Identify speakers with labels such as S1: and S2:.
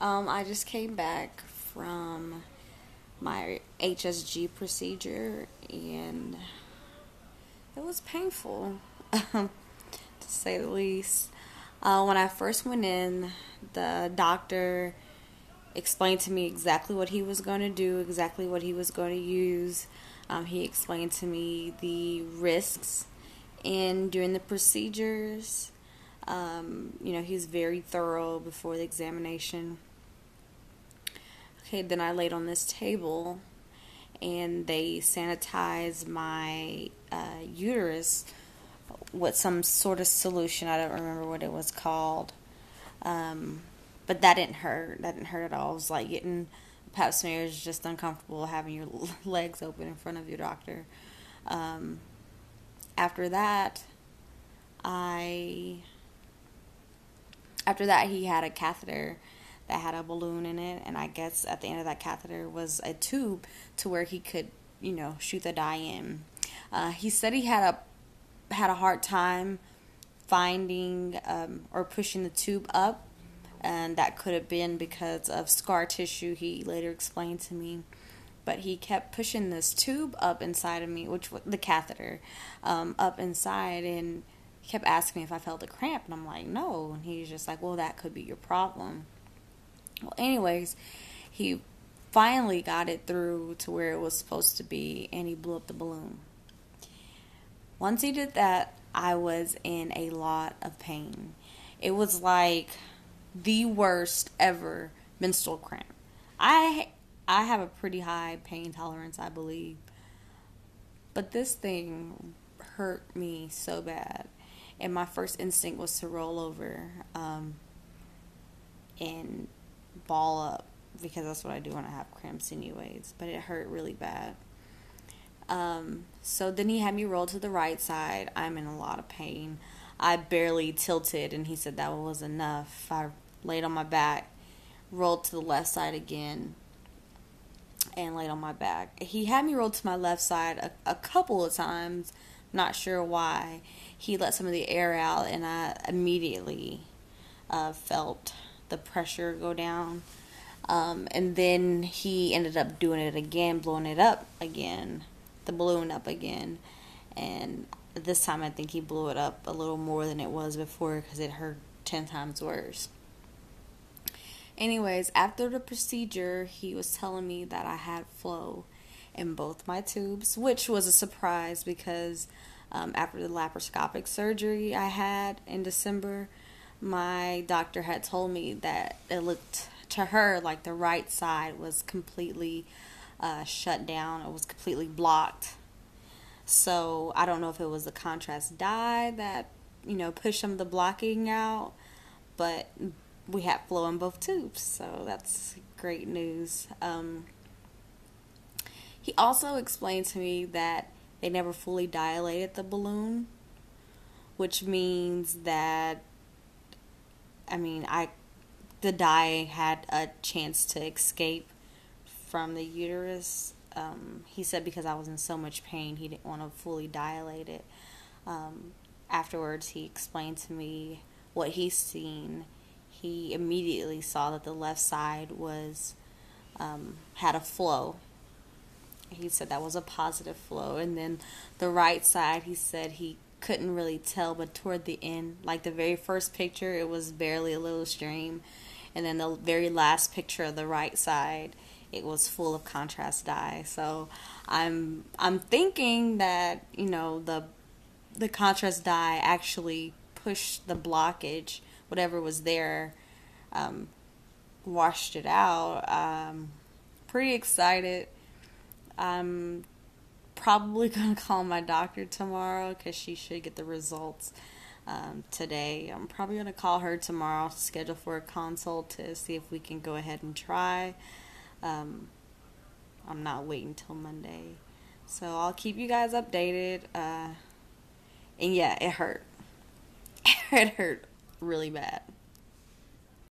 S1: I just came back from my HSG procedure and it was painful, to say the least. When I first went in, the doctor explained to me exactly what he was going to do, exactly what he was going to use. He explained to me the risks in doing the procedures. He's very thorough before the examination. Okay, then I laid on this table and they sanitized my uterus with some sort of solution. I don't remember what it was called. But that didn't hurt. That didn't hurt at all. It was like getting a pap smear is just uncomfortable having your legs open in front of your doctor. Um, after that, I after that he had a catheter that had a balloon in it, and I guess at the end of that catheter was a tube to where he could, shoot the dye in. He said he had a hard time finding or pushing the tube up, and that could have been because of scar tissue, he later explained to me. But he kept pushing this tube up inside of me, which was the catheter, up inside, and he kept asking me if I felt a cramp, and I'm like, no. And he's just like, well, that could be your problem. Well, anyways, he finally got it through to where it was supposed to be, and he blew up the balloon. Once he did that, I was in a lot of pain. It was like the worst ever menstrual cramp. I have a pretty high pain tolerance, I believe. But this thing hurt me so bad. And my first instinct was to roll over and ball up, because that's what I do when I have cramps anyways. But it hurt really bad. So then he had me roll to the right side. I'm in a lot of pain. I barely tilted, and he said that was enough. I laid on my back, rolled to the left side again, and laid on my back. He had me roll to my left side a couple of times. Not sure why. He let some of the air out, and I immediately felt the pressure go down. And then he ended up doing it again, blowing it up again, the balloon up again. And this time I think he blew it up a little more than it was before, because it hurt 10 times worse. Anyways, after the procedure, he was telling me that I had flow in both my tubes, which was a surprise because after the laparoscopic surgery I had in December, my doctor had told me that it looked to her like the right side was completely shut down. It was completely blocked. So I don't know if it was the contrast dye that, pushed some of the blocking out, but we had flow in both tubes, so that's great news. He also explained to me that they never fully dilated the balloon, which means that, the dye had a chance to escape from the uterus. He said because I was in so much pain, he didn't want to fully dilate it. Afterwards, he explained to me what he's seen. He immediately saw that the left side was had a flow. He said that was a positive flow, and then the right side, he said he couldn't really tell, but toward the end, like the very first picture, it was barely a little stream, and then the very last picture of the right side, it was full of contrast dye. So I'm thinking that the contrast dye actually pushed the blockage, whatever was there, washed it out. Pretty excited. I'm probably going to call my doctor tomorrow because she should get the results today. I'm probably going to call her tomorrow to schedule for a consult to see if we can go ahead and try. I'm not waiting till Monday. So I'll keep you guys updated. And yeah, it hurt. It hurt really bad.